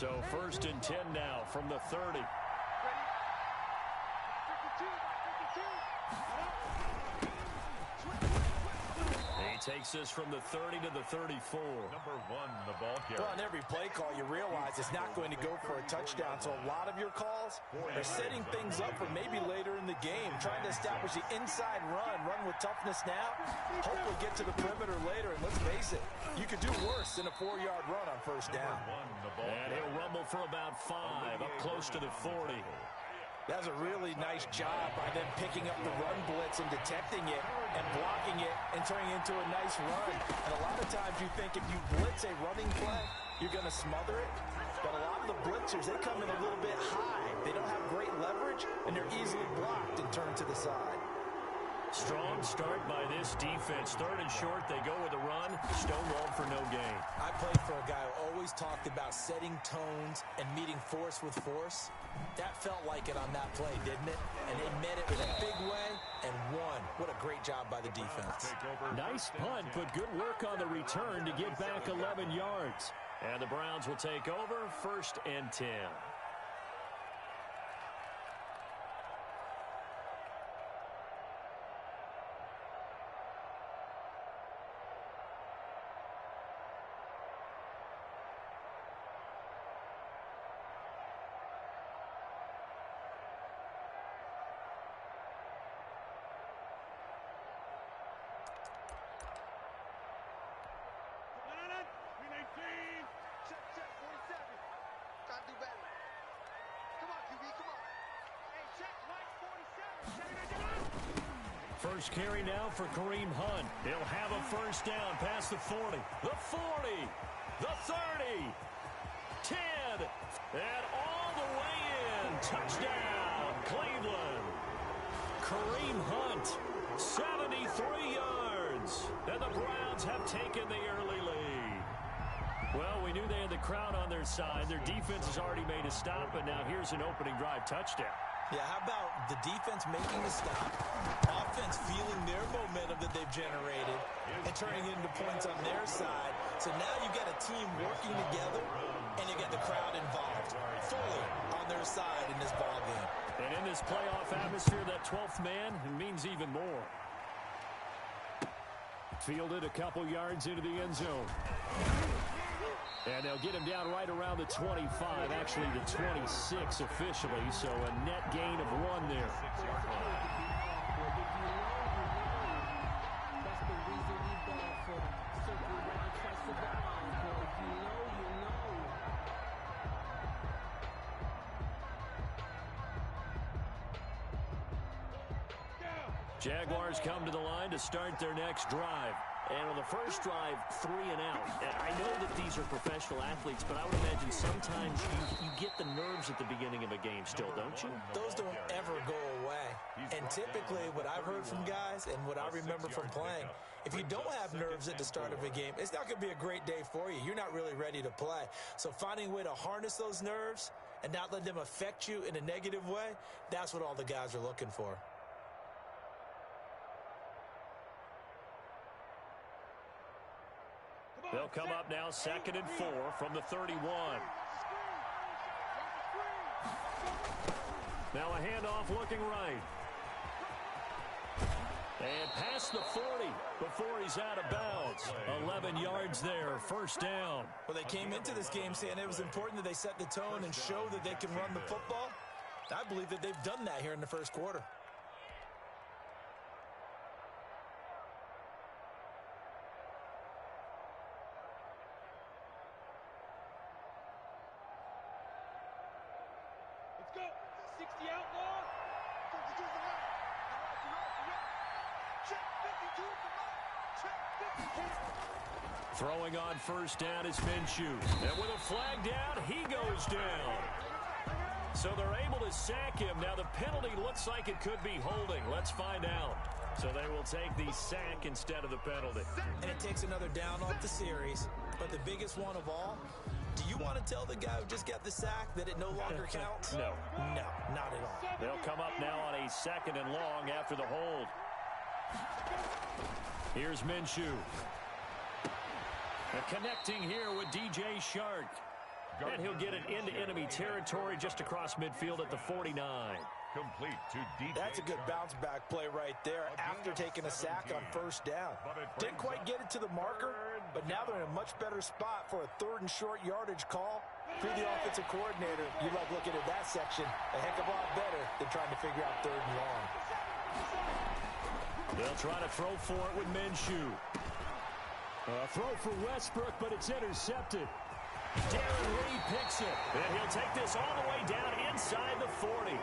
So 1st and 10 now from the 30. He takes this from the 30 to the 34. Number 1, the ball carrier. Well, on every play call, you realize it's not going to go for a touchdown. So a lot of your calls are setting things up for maybe later in the game, trying to establish the inside run with toughness now, hopefully get to the perimeter later. And let's face it, you could do worse than a 4-yard run on 1st down. And he'll rumble for about 5, up close to the 40. That's a really nice job by them picking up the run blitz and detecting it and blocking it and turning it into a nice run. And a lot of times you think if you blitz a running play, you're going to smother it. But a lot of the blitzers, they come in a little bit high. They don't have great leverage, and they're easily blocked and turned to the side. Strong start by this defense. 3rd and short, they go with a run. Stonewalled for no gain. I played for a guy who always talked about setting tones and meeting force with force. That felt like it on that play, didn't it? And they met it in a big way and won. What a great job by the defense. Nice punt, but good work on the return to get back 11 yards. And the Browns will take over 1st and 10. First carry now for Kareem Hunt. He'll have a 1st down past the 40, the 40, the 30, 10, and all the way in. Touchdown, Cleveland. Kareem Hunt, 73 yards. And the Browns have taken the early lead. Well, we knew they had the crowd on their side. Their defense has already made a stop, and now here's an opening drive touchdown. Yeah, how about the defense making the stop, offense feeling their momentum that they've generated, and turning it into points on their side. So now you've got a team working together, and you get the crowd involved fully on their side in this ball game. And in this playoff atmosphere, that 12th man means even more. Fielded a couple yards into the end zone. And they'll get him down right around the 25, actually the 26 officially, so a net gain of 1 there. Jaguars come to the line to start their next drive. And on the first drive, 3 and out. And I know that these are professional athletes, but I would imagine sometimes you get the nerves at the beginning of a game still, don't you? Those don't ever go away. And typically what I've heard from guys and what I remember from playing, if you don't have nerves at the start of a game, it's not going to be a great day for you. You're not really ready to play. So finding a way to harness those nerves and not let them affect you in a negative way, that's what all the guys are looking for. They'll come up now 2nd and 4 from the 31. Now a handoff looking right. And past the 40 before he's out of bounds. 11 yards there, 1st down. Well, they came into this game saying it was important that they set the tone and show that they can run the football. I believe that they've done that here in the 1st quarter. Throwing on 1st down is Minshew. And with a flag down, he goes down. So they're able to sack him. Now the penalty looks like it could be holding. Let's find out. So they will take the sack instead of the penalty. And it takes another down off the series. But the biggest one of all, do you want to tell the guy who just got the sack that it no longer counts? No. No, not at all. They'll come up now on a 2nd and long after the hold. Here's Minshew. Connecting here with DJ Shark. And he'll get it into enemy territory just across midfield at the 49. Complete to DJ. That's a good bounce back play right there after taking a sack on first down. Didn't quite get it to the marker, but now they're in a much better spot for a 3rd and short yardage call. If you're the offensive coordinator, you like looking at that section a heck of a lot better than trying to figure out 3rd and long. They'll try to throw for it with Minshew. A throw for Westbrook, but it's intercepted. Darren Reed picks it, and he'll take this all the way down inside the 40.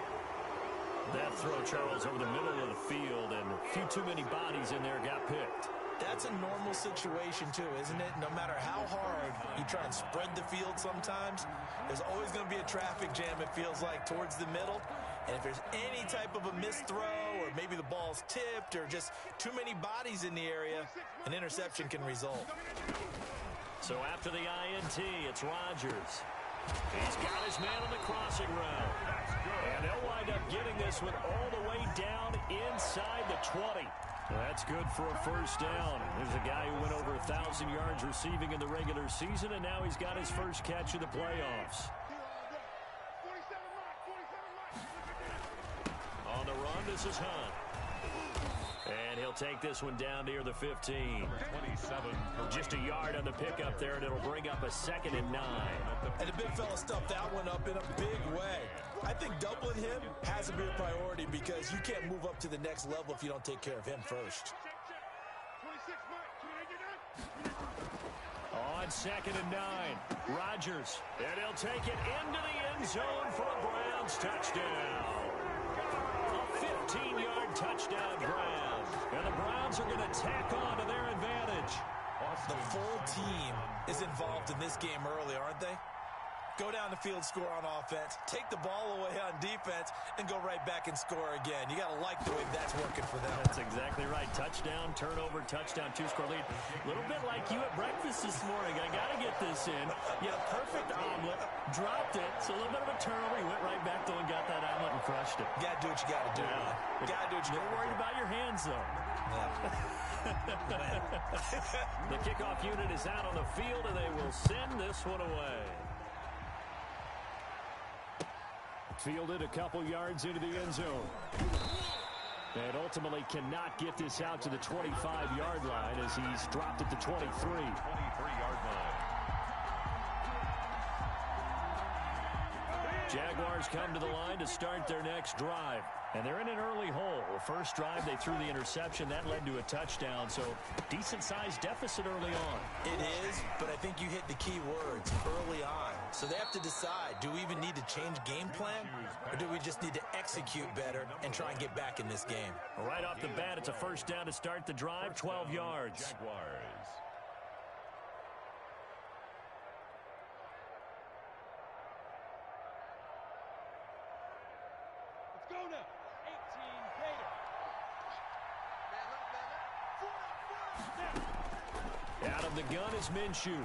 That throw, Charles, over the middle of the field, and a few too many bodies in there got picked. That's a normal situation, too, isn't it? No matter how hard you try and spread the field sometimes, there's always going to be a traffic jam, it feels like, towards the middle. And if there's any type of a missed throw, or maybe the ball's tipped, or just too many bodies in the area, an interception can result. So after the INT, it's Rodgers. He's got his man on the crossing route. And they'll wind up getting this one all the way down inside the 20. That's good for a first down. There's a guy who went over 1,000 yards receiving in the regular season, and now he's got his first catch of the playoffs. On the run, this is Hunt. And he'll take this one down near the 15. 27. Just a yard on the pickup there, and it'll bring up a 2nd and 9. And the big fella stuffed that one up in a big way. I think doubling him has to be a priority because you can't move up to the next level if you don't take care of him first. On 2nd and 9, Rodgers. And he'll take it into the end zone for a Browns touchdown. A 15-yard touchdown grab. And the Browns are going to tack on to their advantage. The full team is involved in this game early, aren't they? Go down the field, score on offense, take the ball away on defense, and go right back and score again. You got to like the way that's working for them. That's exactly right. Touchdown, turnover, touchdown, 2-score lead. A little bit like you at breakfast this morning. I got to get this in. You had a perfect omelet, dropped it, so a little bit of a turnover. You went right back though and got that omelet and crushed it. You got to do what you got to do, man. You got to do what you got to do. You're worried about your hands, though. The kickoff unit is out on the field, and they will send this one away. Fielded a couple yards into the end zone. And ultimately cannot get this out to the 25-yard line as he's dropped at the 23. 23-yard line. Jaguars come to the line to start their next drive. And they're in an early hole. The first drive, they threw the interception. That led to a touchdown, so decent-sized deficit early on. It is, but I think you hit the key words, early on. So they have to decide, do we even need to change game plan, or do we just need to execute better and try and get back in this game? Right off the bat, it's a first down to start the drive, 12 yards. Jaguars. Let's go now. 18 Gator. Out of the gun is Minshew.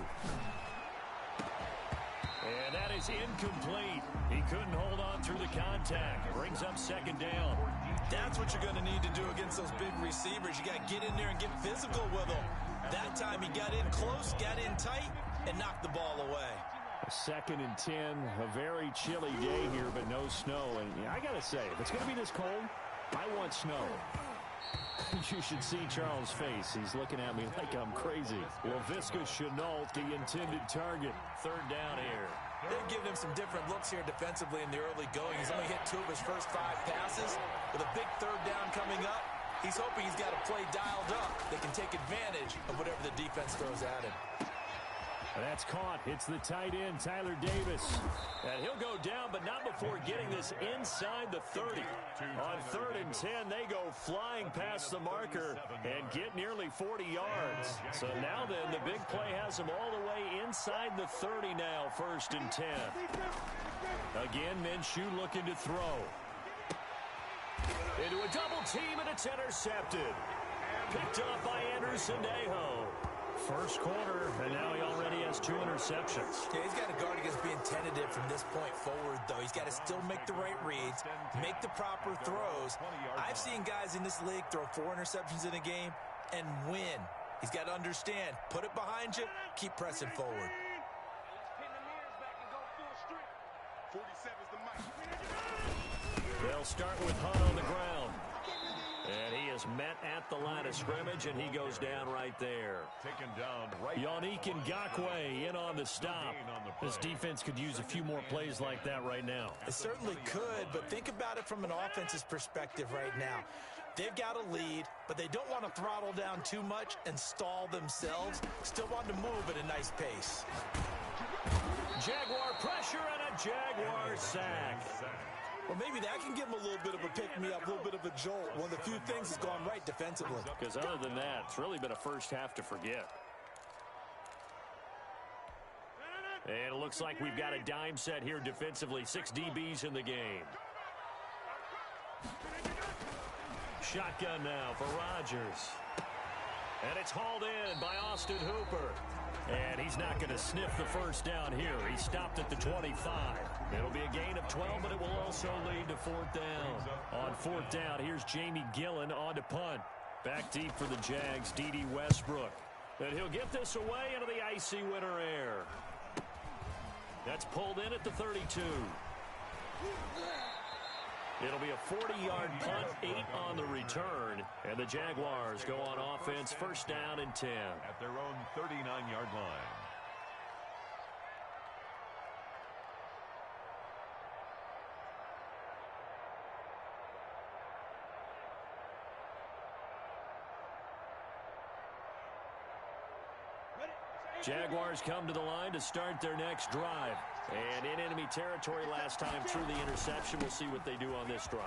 And that is incomplete. He couldn't hold on through the contact. Brings up 2nd down. That's what you're going to need to do against those big receivers. You got to get in there and get physical with them. That time he got in close, got in tight, and knocked the ball away. A 2nd and 10, a very chilly day here, but no snow. And I got to say, if it's going to be this cold, I want snow. You should see Charles' face. He's looking at me like I'm crazy. Laviska Shenault, the intended target. 3rd down here. They're giving him some different looks here defensively in the early going. He's only hit 2 of his first 5 passes. With a big 3rd down coming up, he's hoping he's got a play dialed up that can take advantage of whatever the defense throws at him. That's caught. It's the tight end, Tyler Davis. And he'll go down, but not before getting this inside the 30. On 3rd and 10, they go flying past the marker and get nearly 40 yards. So now then, the big play has them all the way inside the 30 now, 1st and 10. Again, Minshew looking to throw. Into a double team, and it's intercepted. Picked up by Anderson-Aho. First quarter, and now he already has 2 interceptions. Yeah, he's got to guard against being tentative from this point forward, though. He's got to still make the right reads, make the proper throws. I've seen guys in this league throw 4 interceptions in a game and win. He's got to understand, put it behind you, keep pressing forward. They'll start with Hunt on the ground. And he is met at the line of scrimmage, and he goes down right there. Taken down right. Yannick Ngakoue in on the stop. This defense could use a few more plays like that right now. It certainly could, but think about it from an offense's perspective right now. They've got a lead, but they don't want to throttle down too much and stall themselves. Still want to move at a nice pace. Jaguar pressure and a Jaguar sack. Well, maybe that can give them a little bit of a pick-me-up, a little bit of a jolt. One of the few things that's gone right defensively. Because other than that, it's really been a first half to forget. And it looks like we've got a dime set here defensively. 6 DBs in the game. Shotgun now for Rodgers. And it's hauled in by Austin Hooper. And he's not going to sniff the first down here. He stopped at the 25. It'll be a gain of 12, but it will also lead to 4th down. On 4th down, here's Jamie Gillen on to punt. Back deep for the Jags, D.D. Westbrook. And he'll get this away into the icy winter air. That's pulled in at the 32. It'll be a 40-yard punt, 8 on the return, and the Jaguars go on offense, first down and 10. At their own 39-yard line. Jaguars come to the line to start their next drive. And in enemy territory last time through the interception. We'll see what they do on this drive.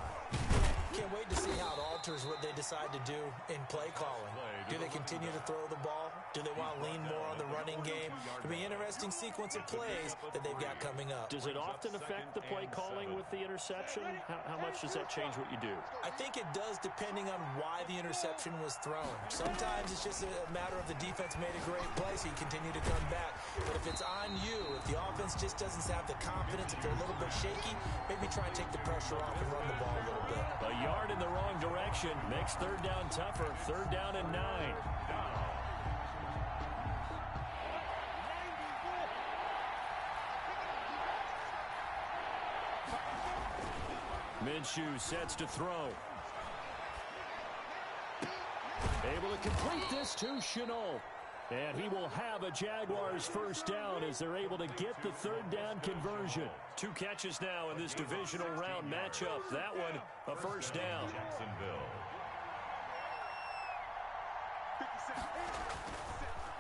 Can't wait to see how it alters what they decide to do in play calling. Do they continue to throw the ball? Do they want to lean more on the running game? It'll be an interesting sequence of plays that they've got coming up. Does it often affect the play calling with the interception? How much does that change what you do? I think it does depending on why the interception was thrown. Sometimes it's just a matter of the defense made a great play, so you continue to come back. But if it's on you, if the offense just doesn't have the confidence, if they're a little bit shaky, maybe try and take the pressure off and run the ball a little bit. A yard in the wrong direction makes 3rd down tougher. 3rd down and 9. Minshew sets to throw. Able to complete this to Shenault. And he will have a Jaguars first down as they're able to get the 3rd down conversion. 2 catches now in this divisional round matchup. That one, a first down. Jacksonville.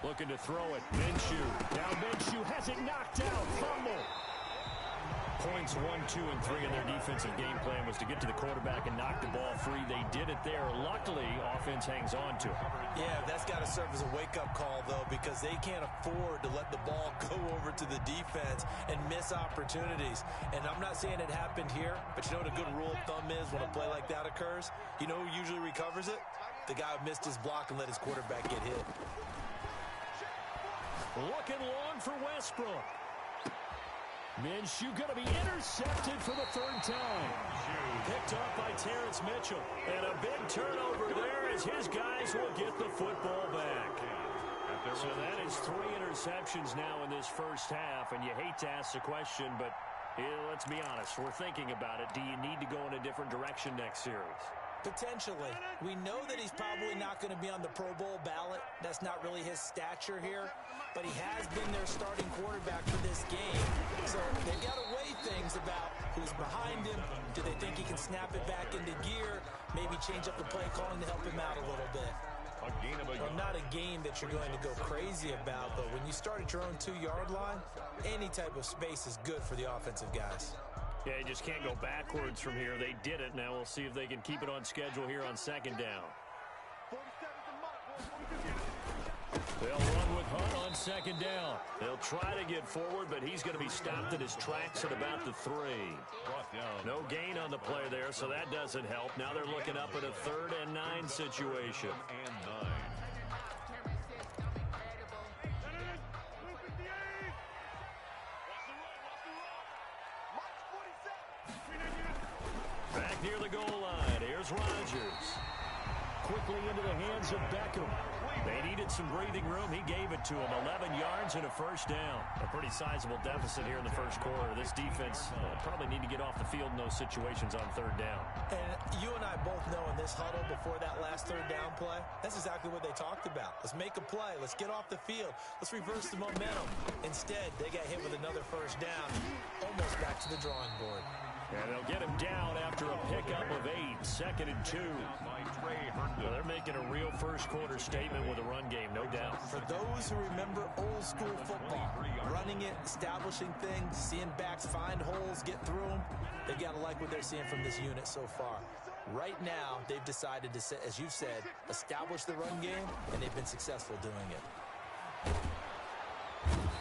Looking to throw it. Minshew. Now Minshew has it knocked out. Fumble. Points 1, 2, and 3 in their defensive game plan was to get to the quarterback and knock the ball free. They did it there. Luckily, offense hangs on to it. Yeah, that's got to serve as a wake-up call, though, because they can't afford to let the ball go over to the defense and miss opportunities. And I'm not saying it happened here, but you know what a good rule of thumb is when a play like that occurs? You know who usually recovers it? The guy who missed his block and let his quarterback get hit. Looking long for Westbrook. Minshew going to be intercepted for the 3rd time. Picked up by Terrence Mitchell. And a big turnover there as his guys will get the football back. So that is 3 interceptions now in this first half. And you hate to ask the question, but let's be honest. We're thinking about it. Do you need to go in a different direction next series? Potentially. We know that he's probably not going to be on the Pro Bowl ballot. That's not really his stature here. But he has been their starting quarterback for this game. So they've got to weigh things about who's behind him. Do they think he can snap it back into gear? Maybe change up the play calling to help him out a little bit. Well, not a game that you're going to go crazy about, but when you start at your own 2-yard line, any type of space is good for the offensive guys. Yeah, you just can't go backwards from here. They did it. Now we'll see if they can keep it on schedule here on 2nd down. They'll run with Hunt on 2nd down. They'll try to get forward, but he's going to be stopped in his tracks at about the 3. No gain on the play there, so that doesn't help. Now they're looking up at a 3rd and 9 situation. Near the goal line, here's Rodgers. Quickly into the hands of Beckham. They needed some breathing room. He gave it to them. 11 yards and a first down. A pretty sizable deficit here in the first quarter. This defense probably need to get off the field in those situations on third down. And you and I both know in this huddle before that last third down play, that's exactly what they talked about. Let's make a play. Let's get off the field. Let's reverse the momentum. Instead, they got hit with another first down, almost back to the drawing board. And they'll get him down after a pickup of 8, 2nd and 2. Well, they're making a real first quarter statement with a run game, no doubt. For those who remember old school football, running it, establishing things, seeing backs find holes, get through them, they got to like what they're seeing from this unit so far. Right now, they've decided to, as you've said, establish the run game, and they've been successful doing it.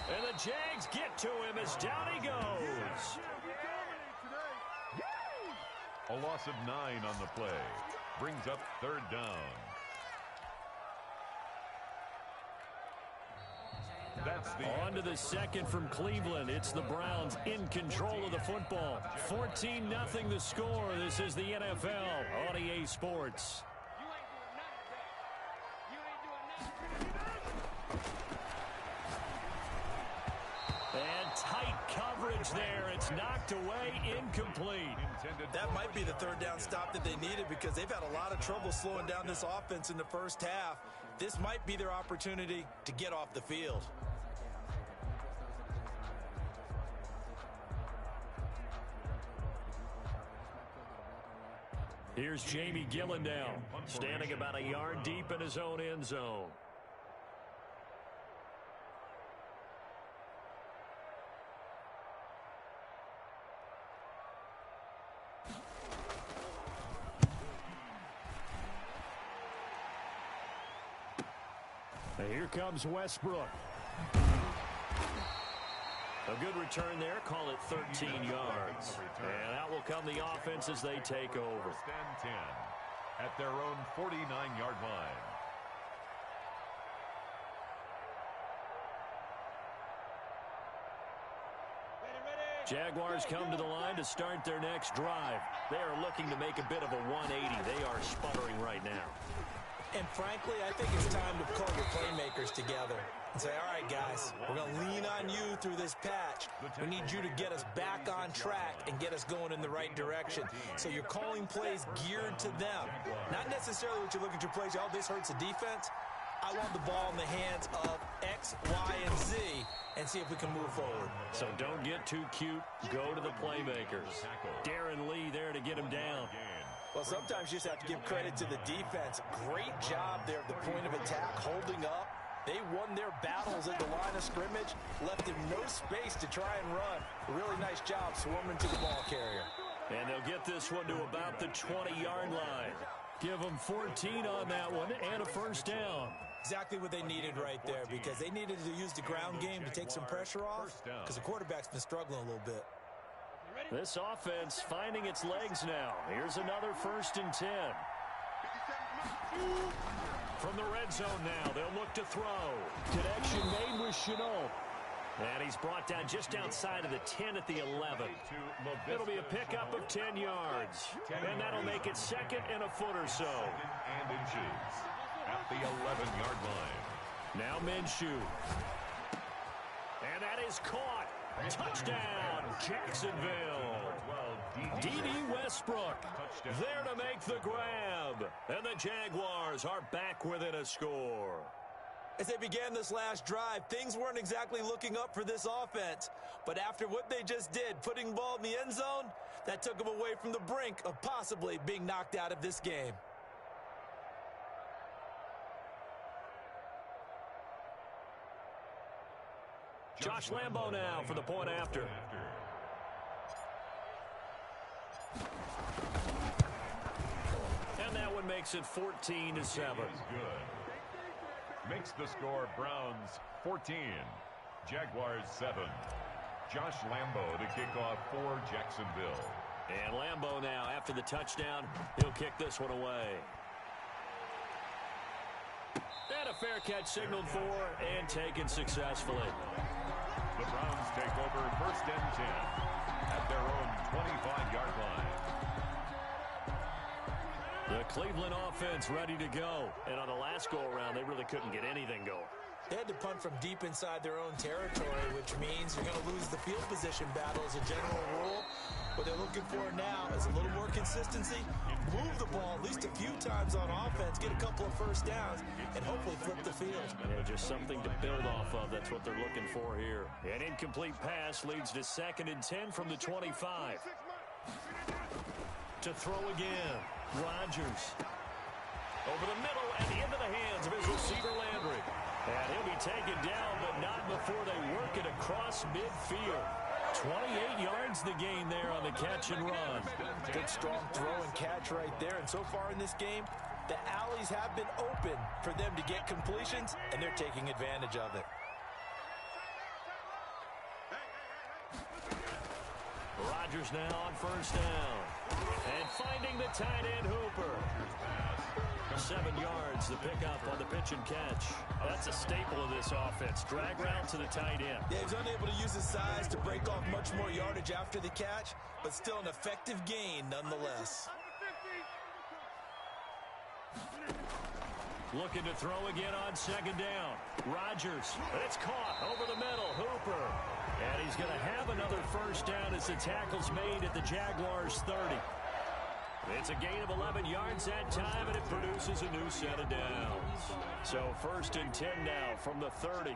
And the Jags get to him as down he goes. A loss of 9 on the play. Brings up third down. On to the second from Cleveland. It's the Browns in control of the football. 14-0 the score. This is the NFL on EA Sports. And tight coverage there. It's knocked away, incomplete. That might be the third down stop that they needed because they've had a lot of trouble slowing down this offense in the first half. This might be their opportunity to get off the field. Here's Jamie Gillendow, standing about a yard deep in his own end zone. And here comes Westbrook. A good return there. Call it 13 yards. And out will come the offense as they take over. First and 10 at their own 49-yard line. Jaguars come to the line to start their next drive. They are looking to make a bit of a 180. They are sputtering right now. And frankly, I think it's time to call your playmakers together and say, all right, guys, we're going to lean on you through this patch. We need you to get us back on track and get us going in the right direction. So you're calling plays geared to them. Not necessarily what you're looking to plays, oh, this hurts the defense. I want the ball in the hands of X, Y, and Z and see if we can move forward. So don't get too cute. Go to the playmakers. Darren Lee there to get him down. Well, sometimes you just have to give credit to the defense. Great job there at the point of attack, holding up. They won their battles at the line of scrimmage, left him no space to try and run. A really nice job swarming to the ball carrier. And they'll get this one to about the 20-yard line. Give them 14 on that one and a first down. Exactly what they needed right there because they needed to use the ground game to take some pressure off because the quarterback's been struggling a little bit. This offense finding its legs now. Here's another 1st and 10. From the red zone now, they'll look to throw. Connection made with Chenault. And he's brought down just outside of the 10 at the 11. It'll be a pickup of 10 yards. And that'll make it 2nd and a foot or so. And inches at the 11-yard line. Now Minshew. And that is caught. Touchdown, Jacksonville. D.D. Westbrook there to make the grab. And the Jaguars are back within a score. As they began this last drive, things weren't exactly looking up for this offense. But after what they just did, putting the ball in the end zone, that took them away from the brink of possibly being knocked out of this game. Josh Lambo now for the point after. And that one makes it 14-7. Makes the score Browns 14, Jaguars 7. Josh Lambo to kick off for Jacksonville. And Lambo now, after the touchdown, he'll kick this one away. And a fair catch signaled for and taken successfully. The Browns take over 1st and 10 at their own 25-yard line. The Cleveland offense ready to go. And on the last go-around, they really couldn't get anything going. They had to punt from deep inside their own territory, which means you're going to lose the field position battle as a general rule. What they're looking for now is a little more consistency, move the ball at least a few times on offense, get a couple of first downs, and hopefully flip the field. Yeah, just something to build off of. That's what they're looking for here. An incomplete pass leads to 2nd and 10 from the 25. To throw again, Rodgers. Over the middle and into the hands of his receiver, Landry. And he'll be taken down, but not before they work it across midfield. 28 yards the gain there on the catch and run. Good strong throw and catch right there. And so far in this game, the alleys have been open for them to get completions, and they're taking advantage of it. Rodgers now on 1st down. And finding the tight end, Hooper. 7 yards, the pickup on the pitch and catch. That's a staple of this offense. Drag route to the tight end. Yeah, he's unable to use his size to break off much more yardage after the catch, but still an effective gain nonetheless. Looking to throw again on 2nd down. Rodgers, it's caught over the middle. Hooper. And he's going to have another first down as the tackle's made at the Jaguars' 30. It's a gain of 11 yards that time, and it produces a new set of downs. So 1st and 10 now from the 30.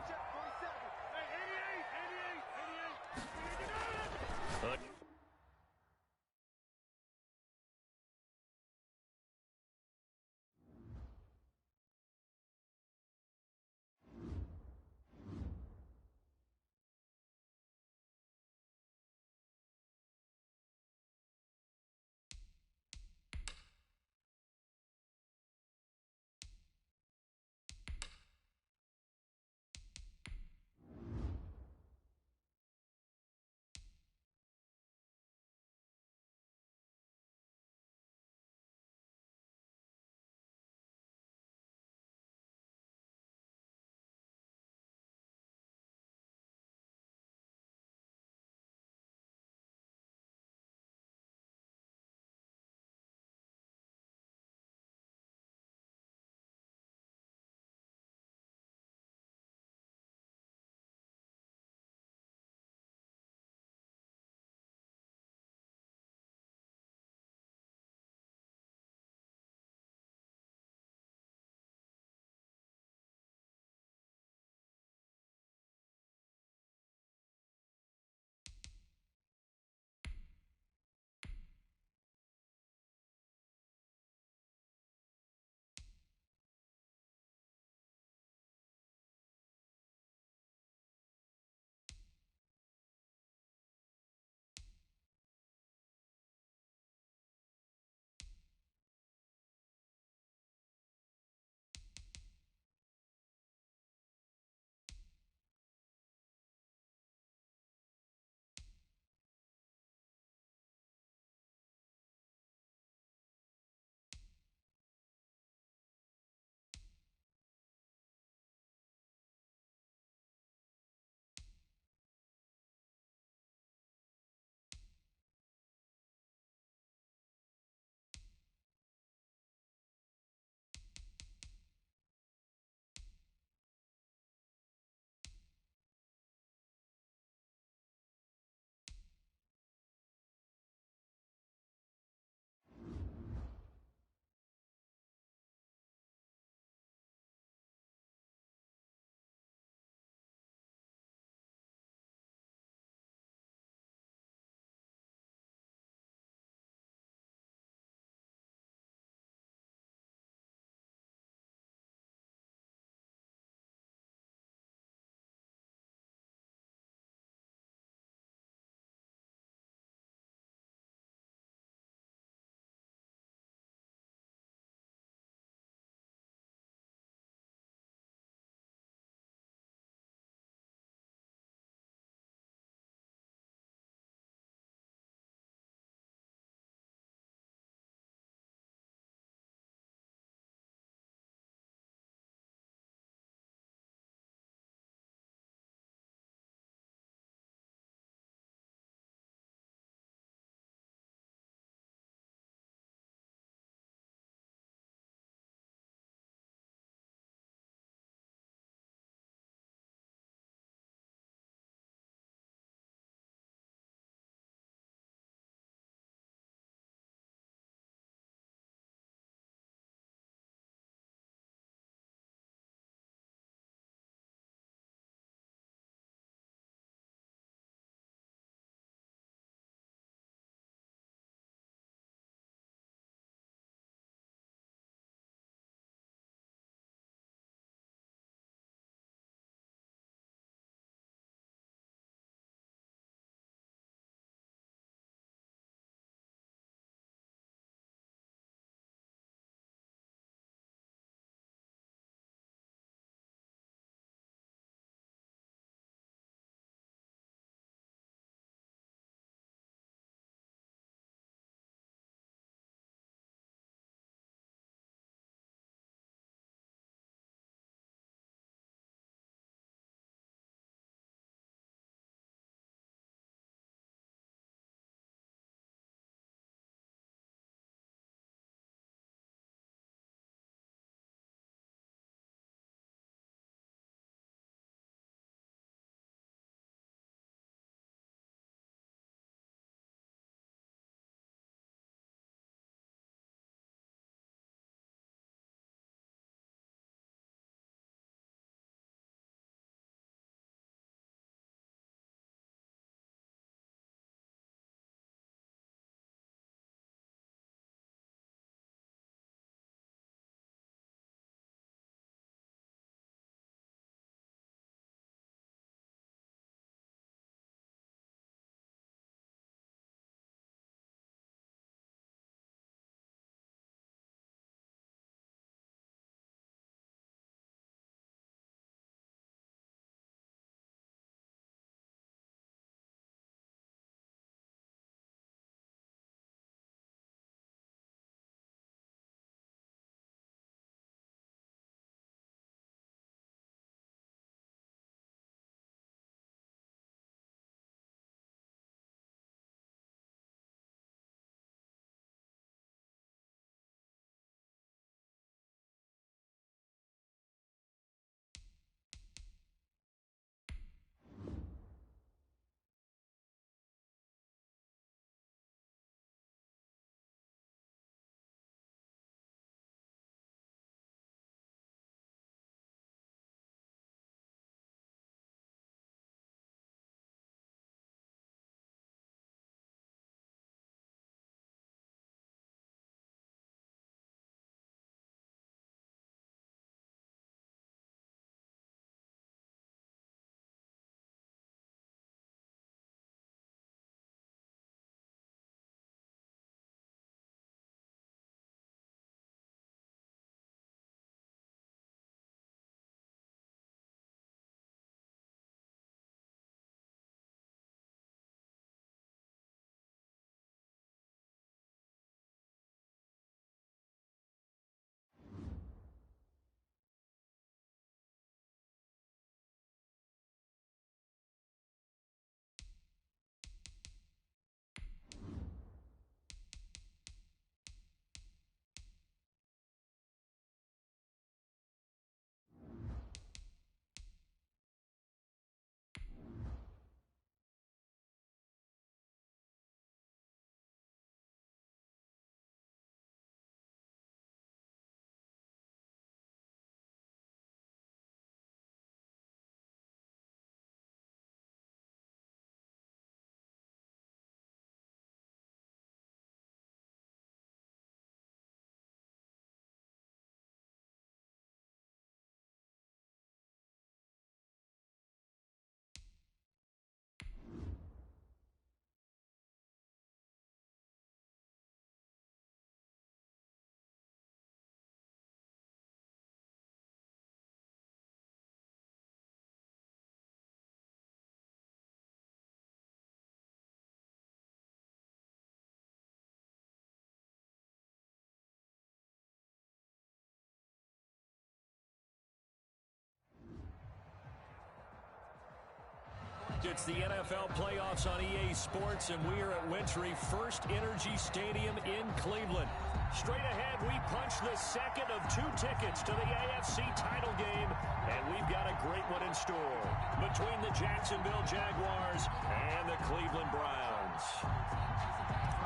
It's the NFL playoffs on EA Sports, and we are at Wintry First Energy Stadium in Cleveland. Straight ahead, we punch the second of 2 tickets to the AFC title game, and we've got a great one in store between the Jacksonville Jaguars and the Cleveland Browns.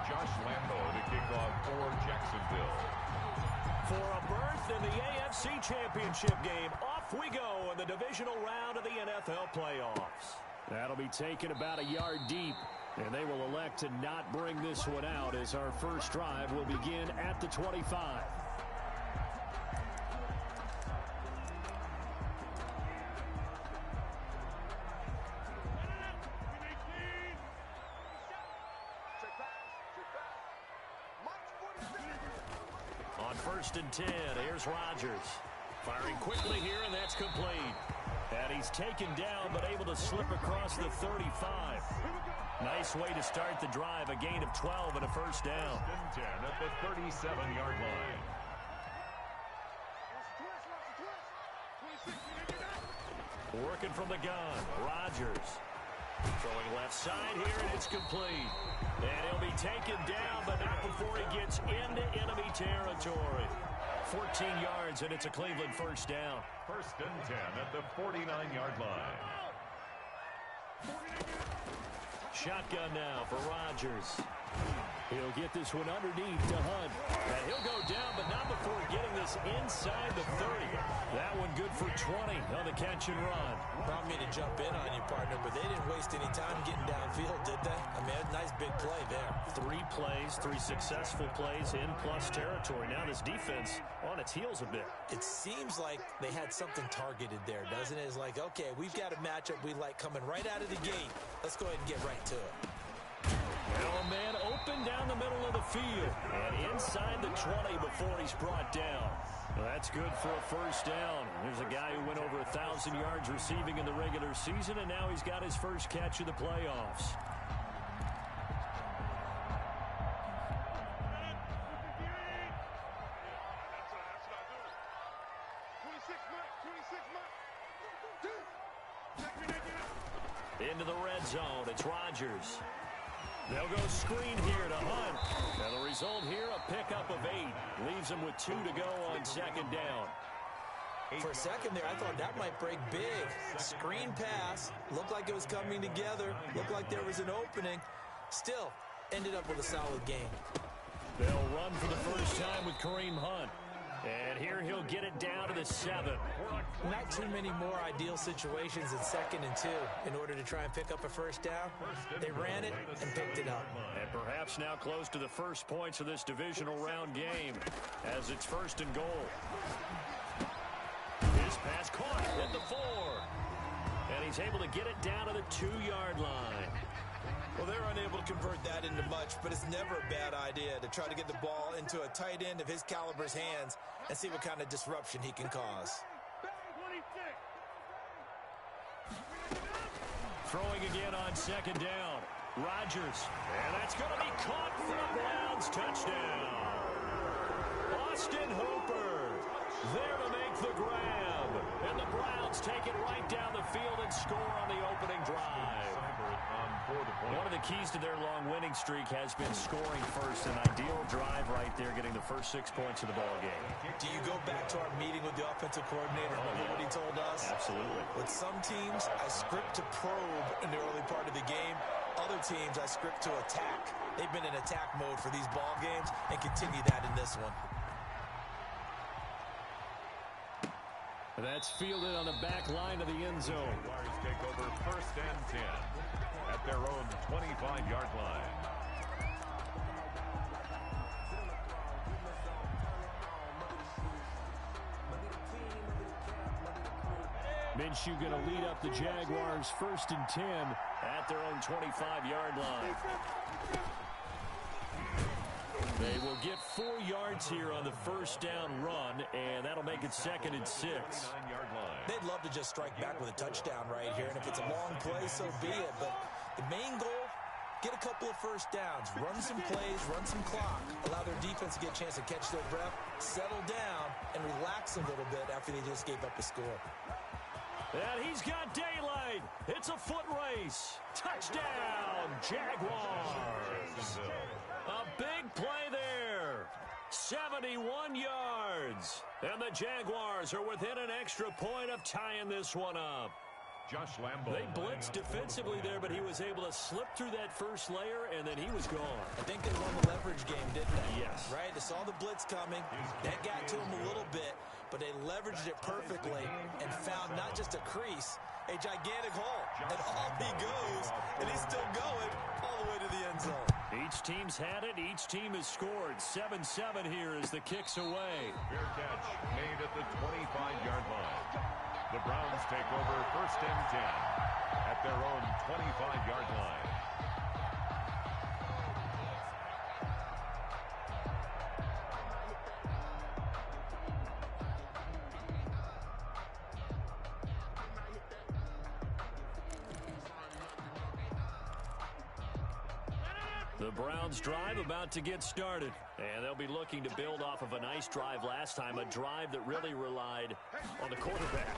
Josh Lambo to kick off for Jacksonville. For a berth in the AFC Championship game, off we go in the divisional round of the NFL playoffs. That'll be taken about a yard deep, and they will elect to not bring this one out as our first drive will begin at the 25. On 1st and 10, here's Rodgers. Firing quickly here, and that's complete. And he's taken down, but able to slip across the 35. Nice way to start the drive, a gain of 12 and a first down. 1st and 10 at the 37-yard line. Working from the gun, Rodgers. Throwing left side here, and it's complete. And he'll be taken down, but not before he gets into enemy territory. 14 yards, and it's a Cleveland first down. 1st and 10 at the 49-yard line. Shotgun now for Rodgers. He'll get this one underneath to Hunt. And he'll go down, but not before getting this inside the 30. That one good for 20 on the catch and run. Not me to jump in on you, partner, but they didn't waste any time getting downfield, did they? I mean, a nice big play there. 3 plays, 3 successful plays in plus territory. Now this defense on its heels a bit. It seems like they had something targeted there, doesn't it? It's like, okay, we've got a matchup we like coming right out of the gate. Let's go ahead and get right to it. Well, man, open down the middle of the field. And inside the 20 before he's brought down. Well, that's good for a first down. There's a guy who went over 1,000 yards receiving in the regular season, and now he's got his first catch of the playoffs. Into the red zone, it's Rodgers. They'll go screen here to Hunt. And the result here, a pickup of 8. Leaves him with 2 to go on 2nd down. For a second there, I thought that might break big. Screen pass. Looked like it was coming together. Looked like there was an opening. Still, ended up with a solid game. They'll run for the first time with Kareem Hunt. And here he'll get it down to the 7. Not too many more ideal situations in 2nd and 2 in order to try and pick up a first down. They ran it and picked it up. And perhaps now close to the first points of this divisional round game as it's 1st and goal. His pass caught at the 4. And he's able to get it down to the 2-yard line. Well, they're unable to convert that into much, but it's never a bad idea to try to get the ball into a tight end of his caliber's hands and see what kind of disruption he can cause. Throwing again on 2nd down. Rodgers. And that's going to be caught for the Browns. Touchdown. Austin Hooper there to make the grab. And the Browns take it right down the field and score on the opening drive. One of the keys to their long winning streak has been scoring first. An ideal drive right there, getting the first 6 points of the ball game. Do you go back to our meeting with the offensive coordinator? Remember what he told us? Absolutely. With some teams, I script to probe in the early part of the game. Other teams, I script to attack. They've been in attack mode for these ball games and continue that in this one. That's fielded on the back line of the end zone. Jaguars take over 1st and 10 at their own 25-yard line. Minshew going to lead up the Jaguars 1st and 10 at their own 25-yard line. They will get 4 yards here on the first down run, and that'll make it 2nd and 6. They'd love to just strike back with a touchdown right here, and if it's a long play, so be it. But the main goal, get a couple of first downs, run some plays, run some clock, allow their defense to get a chance to catch their breath, settle down, and relax a little bit after they just gave up a score. And he's got daylight. It's a foot race. Touchdown, Jaguars. A big play there. 71 yards. And the Jaguars are within an extra point of tying this one up. Josh Lambo. They blitzed defensively there, but he was able to slip through that first layer, and then he was gone. I think they won the leverage game, didn't they? Yes. Right? They saw the blitz coming. That got to him a little bit, but they leveraged it perfectly and found not just a crease, a gigantic hole. And off he goes, and he's still going all the way to the end zone. Each team's had it. Each team has scored. 7-7 here as the kick's away. Fair catch made at the 25-yard line. The Browns take over 1st and 10 at their own 25-yard line. The Browns drive about to get started. And they'll be looking to build off of a nice drive last time, a drive that really relied on the quarterback.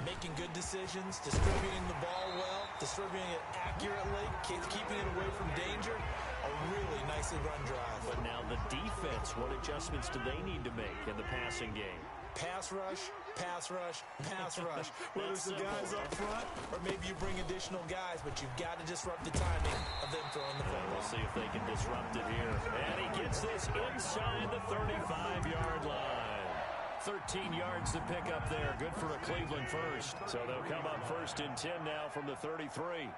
Making good decisions, distributing the ball well, distributing it accurately, keeping it away from danger. A really nicely run drive. But now the defense, what adjustments do they need to make in the passing game? Pass rush, pass rush, pass rush. Whether it's the guys up front or maybe you bring additional guys, but you've got to disrupt the timing of them throwing the football. We'll see if they can disrupt it here. And he gets this inside the 35-yard line. 13 yards to pick up there. Good for a Cleveland first. So they'll come up 1st and 10 now from the 33.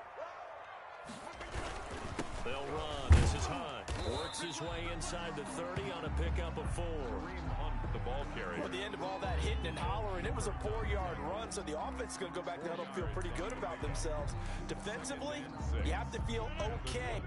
They'll run. This is Hunt. Works his way inside the 30 on a pickup of 4. The ball carrier. Well, at the end of all that hitting and hollering, it was a 4-yard run, so the offense is going to go back down and feel pretty good about themselves. Defensively, you have to feel okay.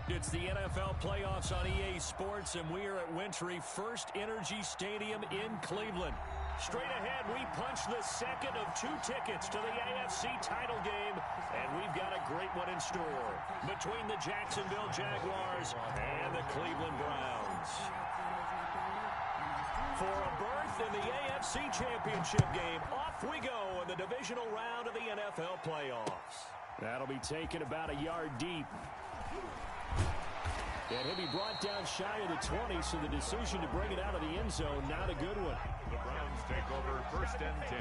It's the NFL playoffs on EA Sports, and we are at Wintry First Energy Stadium in Cleveland. Straight ahead, we punch the second of 2 tickets to the AFC title game, and we've got a great one in store between the Jacksonville Jaguars and the Cleveland Browns. For a berth in the AFC Championship game, off we go in the divisional round of the NFL playoffs. That'll be taken about a yard deep. And he'll be brought down shy of the 20, so the decision to bring it out of the end zone, not a good one. The Browns take over first and 10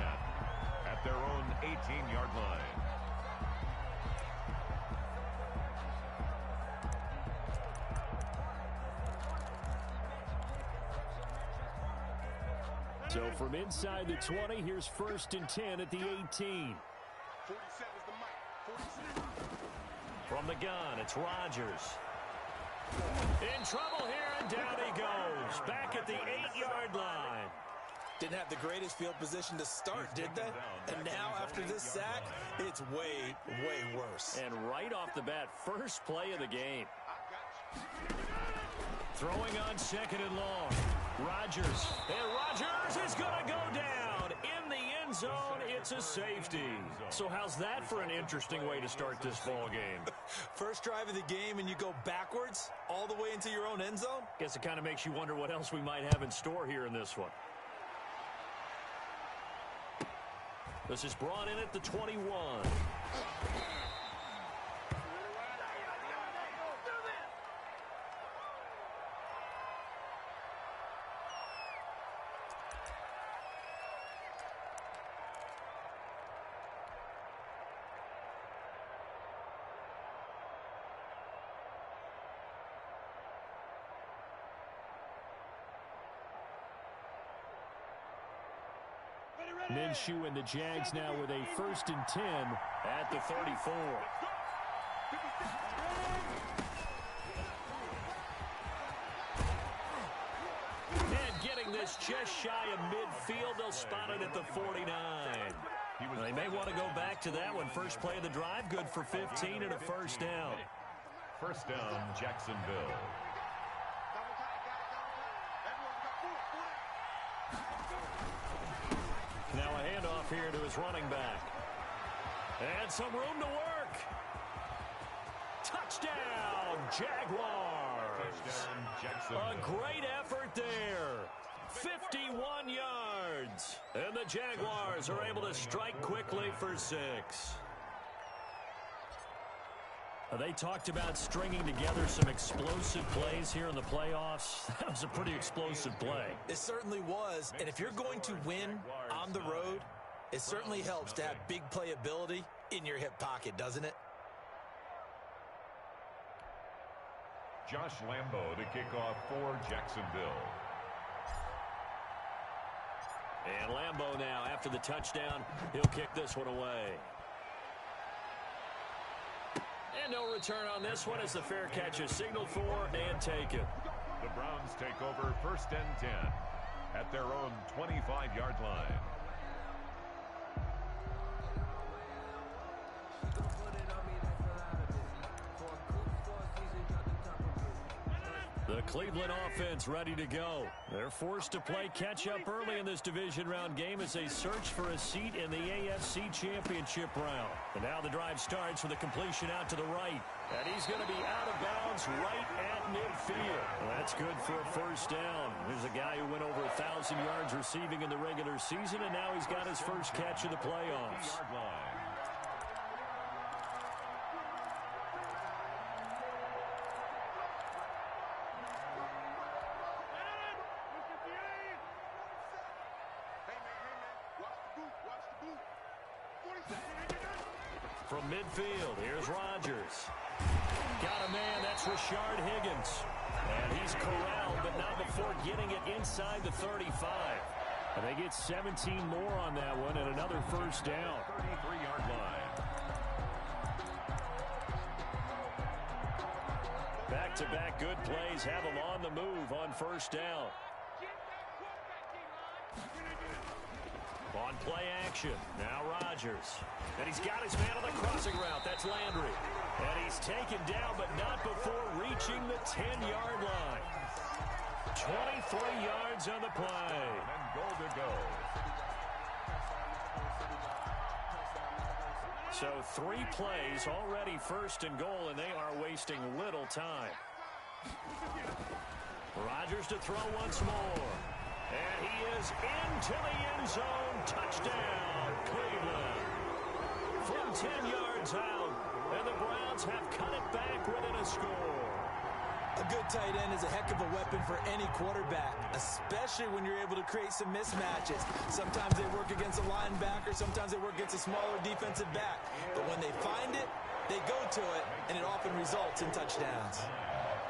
at their own 18-yard line. So from inside the 20, here's first and 10 at the 18. From the gun, it's Rodgers. In trouble here, and down he goes. Back at the 8-yard line. Didn't have the greatest field position to start, did they? And now, after this sack, it's way, way worse. And right off the bat, first play of the game. Throwing on second and long. Rodgers. And Rodgers is going to go down. In the end zone, it's a safety. So how's that for an interesting way to start this ball game? First drive of the game, and you go backwards all the way into your own end zone? Guess it kind of makes you wonder what else we might have in store here in this one. This is brought in at the 21. Minshew and the Jags now with a first and 10 at the 34. And getting this just shy of midfield, they'll spot it at the 49. They may want to go back to that one. First play of the drive, good for 15 and a first down. First down, Jacksonville. Now a handoff here to his running back. And some room to work. Touchdown, Jaguars. Touchdown, Jacksonville. A great effort there. 51 yards. And the Jaguars are able to strike quickly for 6. They talked about stringing together some explosive plays here in the playoffs. That was a pretty explosive play. It certainly was, and if you're going to win on the road, it certainly helps to have big playability in your hip pocket, doesn't it? Josh Lambo to kick off for Jacksonville. And Lambo now, after the touchdown, he'll kick this one away. And no return on this one as the fair catch is signaled for and taken. The Browns take over first and 10 at their own 25-yard line. The Cleveland offense ready to go. They're forced to play catch-up early in this division round game as they search for a seat in the AFC Championship round. And now the drive starts with a completion out to the right. And he's going to be out of bounds right at midfield. Well, that's good for a first down. There's a guy who went over 1,000 yards receiving in the regular season, and now he's got his first catch of the playoffs. From midfield, here's Rodgers. Got a man, that's Rashard Higgins. And he's corralled, but not before getting it inside the 35. And they get 17 more on that one and another first down. 33-yard line. Back-to-back good plays have them on the move on first down. On play action. Now Rodgers. And he's got his man on the crossing route. That's Landry. And he's taken down, but not before reaching the 10-yard line. 23 yards on the play. And goal to go. So 3 plays, already first and goal, and they are wasting little time. Rodgers to throw once more. And he is into the end zone. Touchdown, Cleveland. From 10 yards out, and the Browns have cut it back within a score. A good tight end is a heck of a weapon for any quarterback, especially when you're able to create some mismatches. Sometimes they work against a linebacker, sometimes they work against a smaller defensive back. But when they find it, they go to it, and it often results in touchdowns.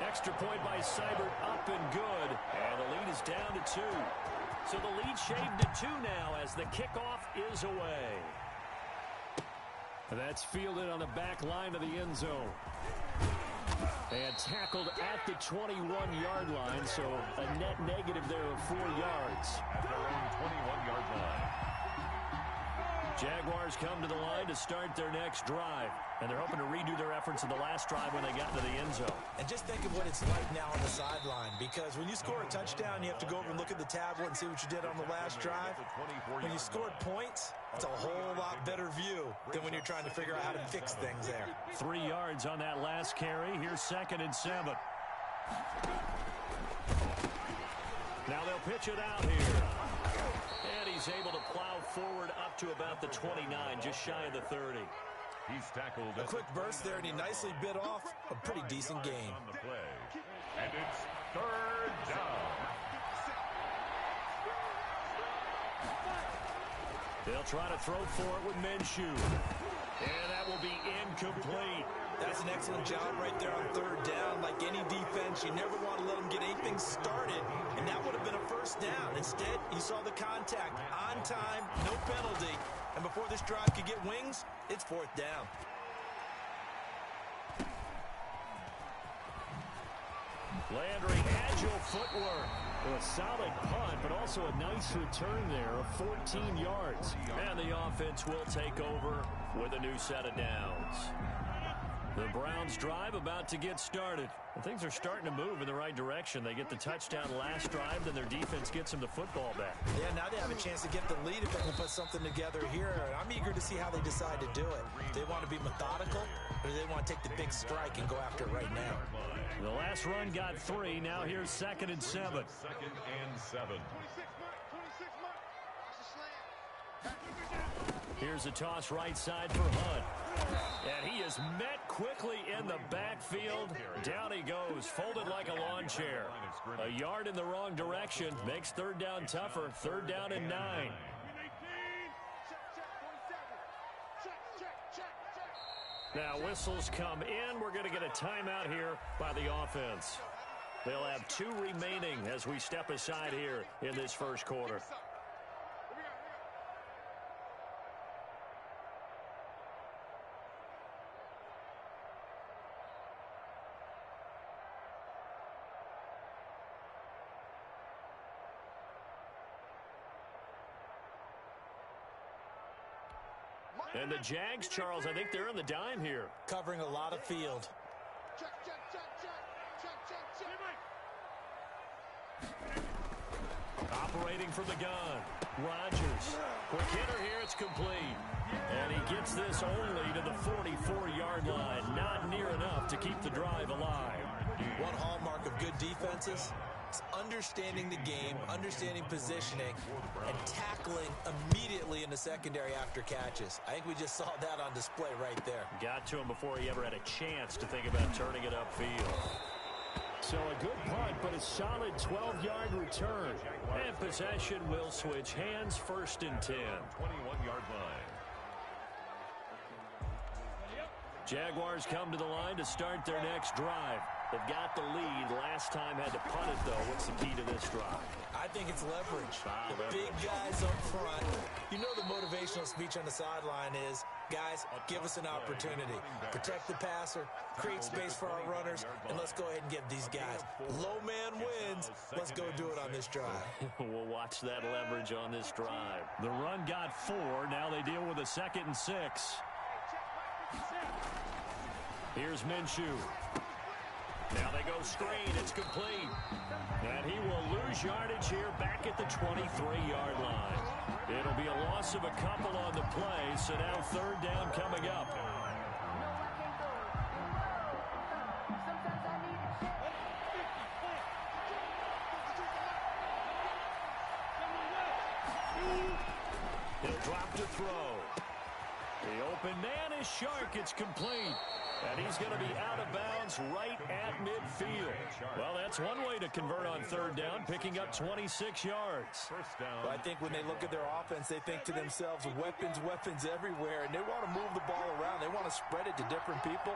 Extra point by Seibert, up and good. And the lead is down to 2. So the lead shaved to 2 now as the kickoff is away. And that's fielded on the back line of the end zone. And tackled at the 21-yard line, so a net negative there of 4 yards. At their own 21-yard line. Jaguars come to the line to start their next drive. And they're hoping to redo their efforts in the last drive when they got into the end zone. And just think of what it's like now on the sideline, because when you score a touchdown, you have to go over and look at the tablet and see what you did on the last drive. When you scored points, it's a whole lot better view than when you're trying to figure out how to fix things there. 3 yards on that last carry. Here's 2nd and 7. Now they'll pitch it out here. And he's able to plow forward up to about the 29, just shy of the 30. He's tackled. A quick burst there, and he nicely bit off a pretty decent game. On the play. And it's 3rd down. They'll try to throw for it with Minshew. And that will be incomplete. That's an excellent job right there on 3rd down. Like any defense, you never want to let them get anything started, and that would have been a 1st down. Instead, you saw the contact on time, no penalty, and before this drive could get wings, it's 4th down. Landry, agile footwork. A solid punt, but also a nice return there of 14 yards. And the offense will take over with a new set of downs. The Browns drive about to get started. And things are starting to move in the right direction. They get the touchdown last drive, then their defense gets them the football back. Yeah, now they have a chance to get the lead if they can put something together here. I'm eager to see how they decide to do it. They want to be methodical, or they want to take the big strike and go after it right now. The last run got 3. Now here's 2nd and 7. 2nd and 7. Here's a toss right side for Hunt. And he is met quickly in the backfield. Down he goes, folded like a lawn chair. A yard in the wrong direction makes 3rd down tougher. 3rd down and 9. Now whistles come in. We're going to get a timeout here by the offense. They'll have 2 remaining as we step aside here in this first quarter. And the Jags, Charles, I think they're on the dime here. Covering a lot of field. Operating from the gun. Rodgers. Quick hitter here, it's complete. And he gets this only to the 44-yard line. Not near enough to keep the drive alive. One hallmark of good defenses is understanding the game, understanding positioning, and tackling immediately in the secondary after catches. I think we just saw that on display right there. Got to him before he ever had a chance to think about turning it upfield. So a good punt, but a solid 12-yard return. And possession will switch hands, 1st and 10. 21-yard line. Jaguars come to the line to start their next drive. They've got the lead. Last time had to punt it, though. What's the key to this drive? I think it's leverage. The big guys up front. You know the motivational speech on the sideline is, Guys, give us an opportunity. Protect the passer, create space for our runners, and let's go ahead and give these guys. Low man wins. Let's go do it on this drive. We'll watch that leverage on this drive. The run got 4. Now they deal with a 2nd and 6. Here's Minshew. Now they go screen. It's complete. And he will lose yardage here back at the 23-yard line. It'll be a loss of a couple on the play, so now 3rd down coming up. He'll drop to throw. The open man is Shark. It's complete. And he's going to be out of bounds right at midfield. Well, that's one way to convert on 3rd down, picking up 26 yards. Well, I think when they look at their offense, they think to themselves, weapons, weapons everywhere, and they want to move the ball around. They want to spread it to different people.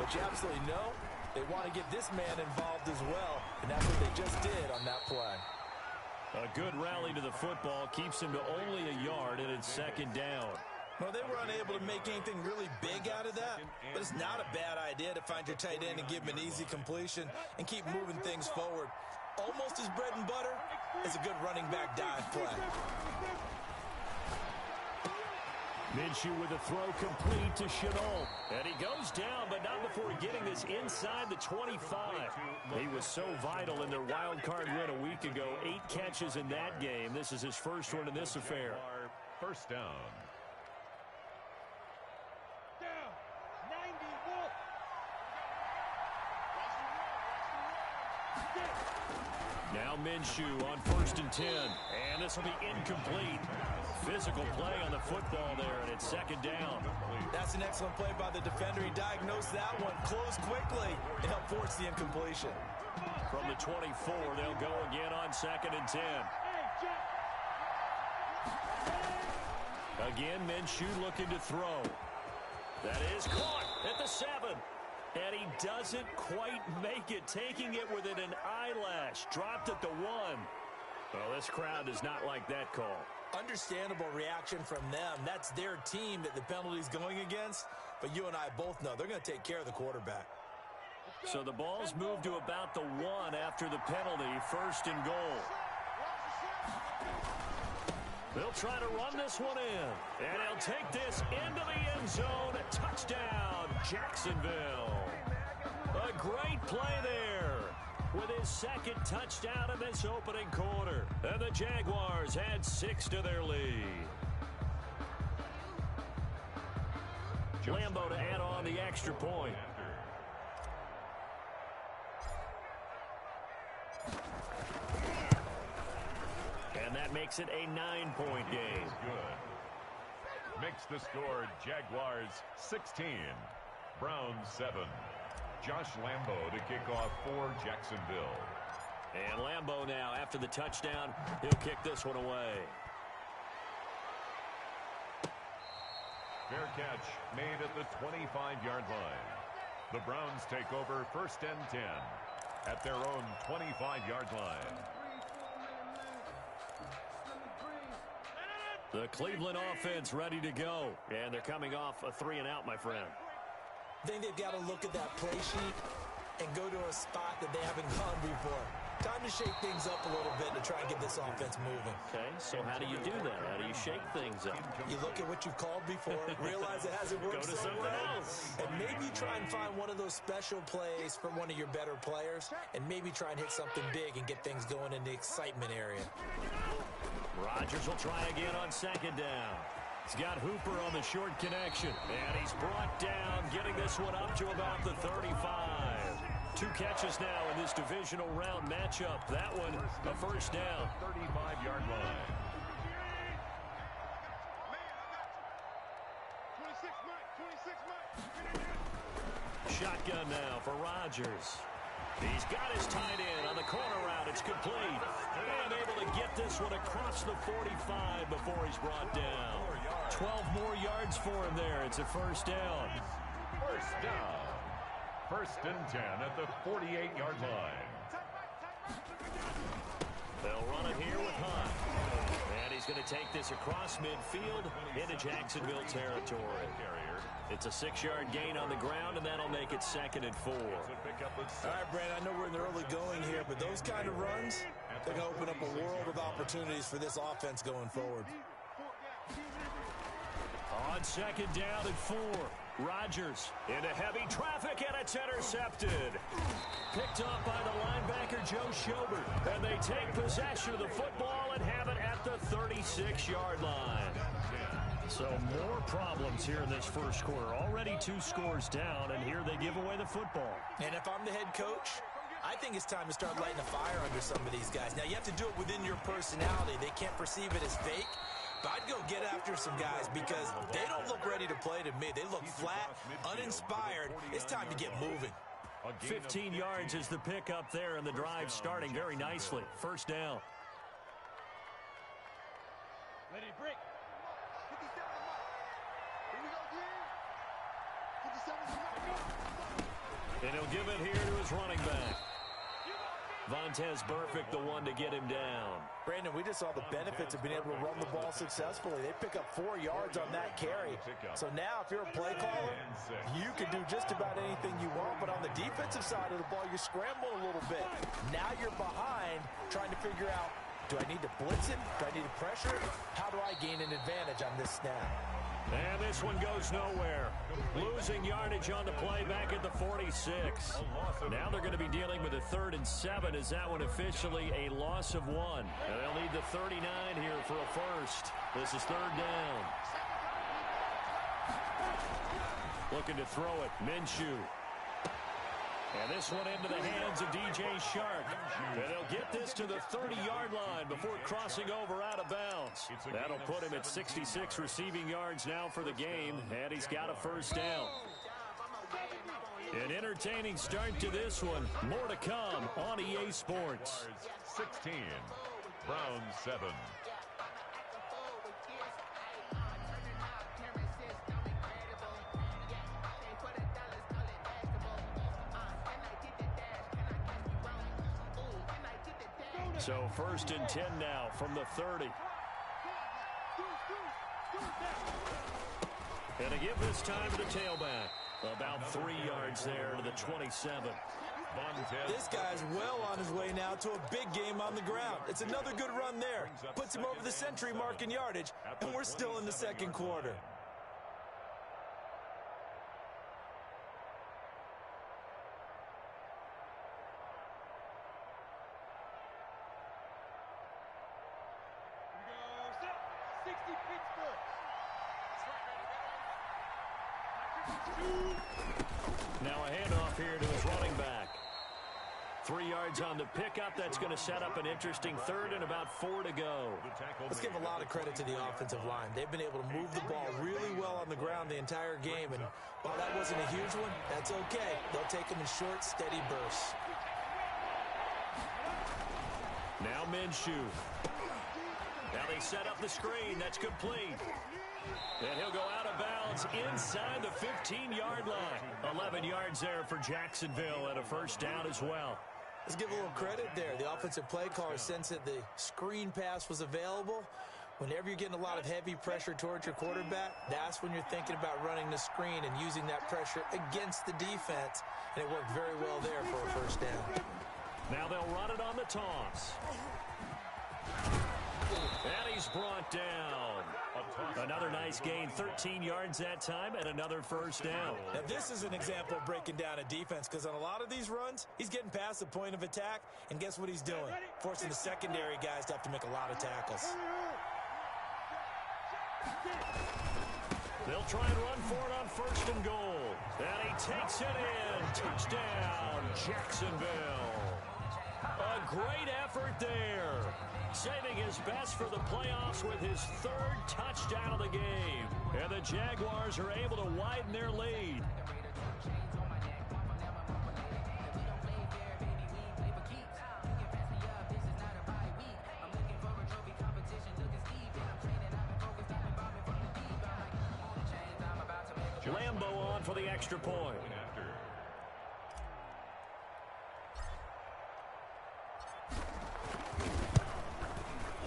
But you absolutely know they want to get this man involved as well, and that's what they just did on that play. A good rally to the football keeps him to only a yard, and it's 2nd down. Well, they were unable to make anything really big out of that, but it's not a bad idea to find your tight end and give him an easy completion and keep moving things forward. Almost as bread and butter as a good running back dive play. Minshew with a throw complete to Chenault. And he goes down, but not before getting this inside the 25. He was so vital in their wild card win a week ago. 8 catches in that game. This is his first one in this affair. 1st down. Now Minshew on 1st and 10. And this will be incomplete. Physical play on the football there, and it's 2nd down. That's an excellent play by the defender. He diagnosed that one, closed quickly, and helped force the incompletion. From the 24, they'll go again on 2nd and 10. Again, Minshew looking to throw. That is caught at the 7. And he doesn't quite make it, taking it within an eyelash. Dropped at the 1. Well, this crowd does not like that call. Understandable reaction from them. That's their team that the penalty's going against. But you and I both know they're going to take care of the quarterback. So the ball's moved to about the 1 after the penalty. 1st and goal. They'll try to run this one in. And he'll take this into the end zone. Touchdown, Jacksonville. A great play there with his 2nd touchdown in this opening quarter. And the Jaguars add 6 to their lead. Lambeau to add on the extra point. And that makes it a 9-point game. Good. Makes the score Jaguars 16, Browns 7. Josh Lambeau to kick off for Jacksonville. And Lambeau now, after the touchdown, he'll kick this one away. Fair catch made at the 25-yard line. The Browns take over 1st and 10 at their own 25-yard line. The Cleveland offense ready to go. And they're coming off a 3-and-out, my friend. I think they've got to look at that play sheet and go to a spot that they haven't gone before. Time to shake things up a little bit to try and get this offense moving. Okay, so how do you do that? How do you shake things up? You look at what you've called before, realize it hasn't worked Go to so something well, else. and maybe try and find one of those special plays for one of your better players, and maybe try and hit something big and get things going in the excitement area. Rodgers will try again on 2nd down. He's got Hooper on the short connection. And he's brought down, getting this one up to about the 35. 2 catches now in this divisional round matchup. That one, a 1st down. 35-yard line. Shotgun now for Rodgers. He's got his tight end on the corner route. It's complete. And able to get this one across the 45 before he's brought down. 12 more yards for him there. It's a 1st down. 1st down. 1st and 10 at the 48-yard line. They'll run it here with Hunt. And he's going to take this across midfield into Jacksonville territory. It's a 6-yard gain on the ground, and that'll make it 2nd and 4. All right, Brandon, I know we're in the early going here, but those kind of runs, they're going to open up a world of opportunities for this offense going forward. On 2nd down and 4, Rodgers into heavy traffic, and it's intercepted. Picked off by the linebacker, Joe Schobert. And they take possession of the football and have it at the 36-yard line. So more problems here in this first quarter. Already 2 scores down, and here they give away the football. And if I'm the head coach, I think it's time to start lighting a fire under some of these guys. Now, you have to do it within your personality. They can't perceive it as fake. But I'd go get after some guys because they don't look ready to play to me. They look flat, uninspired. It's time to get moving. 15 yards is the pickup there, and the drive starting very nicely. First down. Ready, break. 57. Here we go, again. 57. And he'll give it here to his running back. Vontaze Burfict, the one to get him down. Brandon, we just saw the benefits of being able to run the ball successfully. They pick up 4 yards on that carry. So now, if you're a play caller, you can do just about anything you want. But on the defensive side of the ball, you scramble a little bit. Now you're behind, trying to figure out, do I need to blitz him? Do I need to pressure him? How do I gain an advantage on this snap? And this one goes nowhere. Losing yardage on the play back at the 46. Now they're going to be dealing with a 3rd and 7 as that one officially a loss of 1. And they'll need the 39 here for a first. This is 3rd down. Looking to throw it. Minshew. And this one into the hands of DJ Shark. And they'll get this to the 30-yard line before crossing over out of bounds. That'll put him at 66 receiving yards now for the game, and he's got a first down. An entertaining start to this one. More to come on EA Sports. 16, Browns 7. So 1st and 10 now from the 30. And to give this time to the tailback. About 3 yards there to the 27. This guy's well on his way now to a big game on the ground. It's another good run there. Puts him over the century mark in yardage, and we're still in the 2nd quarter. Now a handoff here to his running back. 3 yards on the pickup. That's going to set up an interesting 3rd and about 4 to go. Let's give a lot of credit to the offensive line. They've been able to move the ball really well on the ground the entire game. And while that wasn't a huge one, that's okay. They'll take them in short, steady bursts. Now Minshew. Now they set up the screen. That's complete. And he'll go out of bounds inside the 15-yard line. 11 yards there for Jacksonville and a first down as well. Let's give a little credit there. The offensive play caller sensed that the screen pass was available. Whenever you're getting a lot of heavy pressure towards your quarterback, that's when you're thinking about running the screen and using that pressure against the defense. And it worked very well there for a first down. Now they'll run it on the toss. And he's brought down. Another nice gain, 13 yards that time, and another first down. Now this is an example of breaking down a defense, because on a lot of these runs, he's getting past the point of attack, and guess what he's doing? Forcing the secondary guys to have to make a lot of tackles. They'll try and run for it on 1st and goal. And he takes it in. Touchdown, Jacksonville. A great effort there. Saving his best for the playoffs with his 3rd touchdown of the game. And the Jaguars are able to widen their lead. Lambo on for the extra point.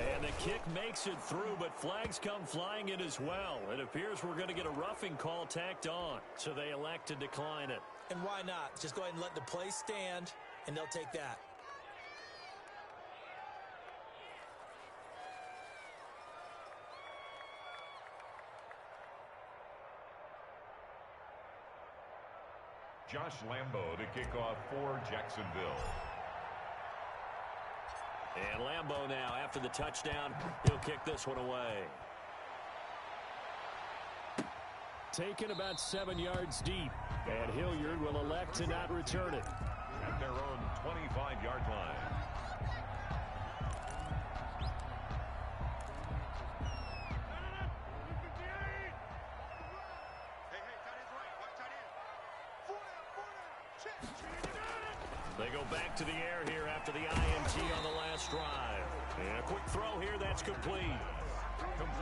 And the kick makes it through, but flags come flying in as well. It appears we're going to get a roughing call tacked on, so they elect to decline it. And why not? Just go ahead and let the play stand, and they'll take that. Josh Lambo to kick off for Jacksonville. And Lambo now, after the touchdown, he'll kick this one away. Taken about 7 yards deep, and Hilliard will elect to not return it. At their own 25-yard line. They go back to the air here after the INT on the last drive. And a quick throw here, that's complete.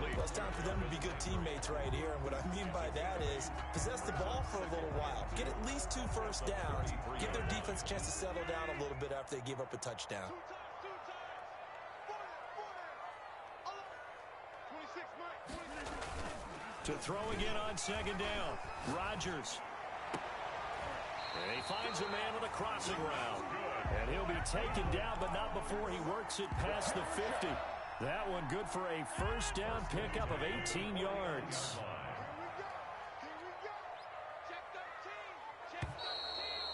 Well, it's time for them to be good teammates right here. And what I mean by that is possess the ball for a little while. Get at least 2 first downs. Give their defense a chance to settle down a little bit after they give up a touchdown. To throw again on second down. Rodgers. And he finds a man on the crossing route. And he'll be taken down, but not before he works it past the 50. That one good for a first down pickup of 18 yards.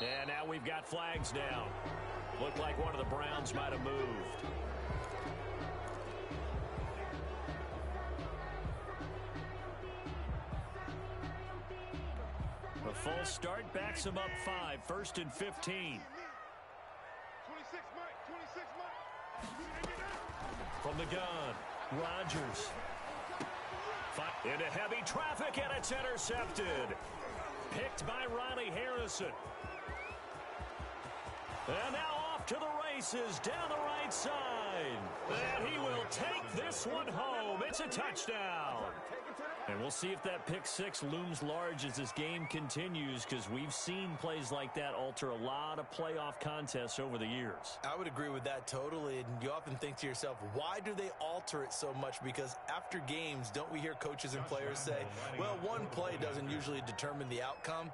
And now we've got flags down. Looked like one of the Browns might have moved. The full start backs him up 5, 1st and 15. From the gun, Rodgers. Into heavy traffic, and it's intercepted. Picked by Ronnie Harrison. And now off to the races down the right side. And he will take this one home. It's a touchdown. And we'll see if that pick six looms large as this game continues, because we've seen plays like that alter a lot of playoff contests over the years. I would agree with that totally. And you often think to yourself, why do they alter it so much? Because after games, don't we hear coaches and players say, well, one play doesn't usually determine the outcome?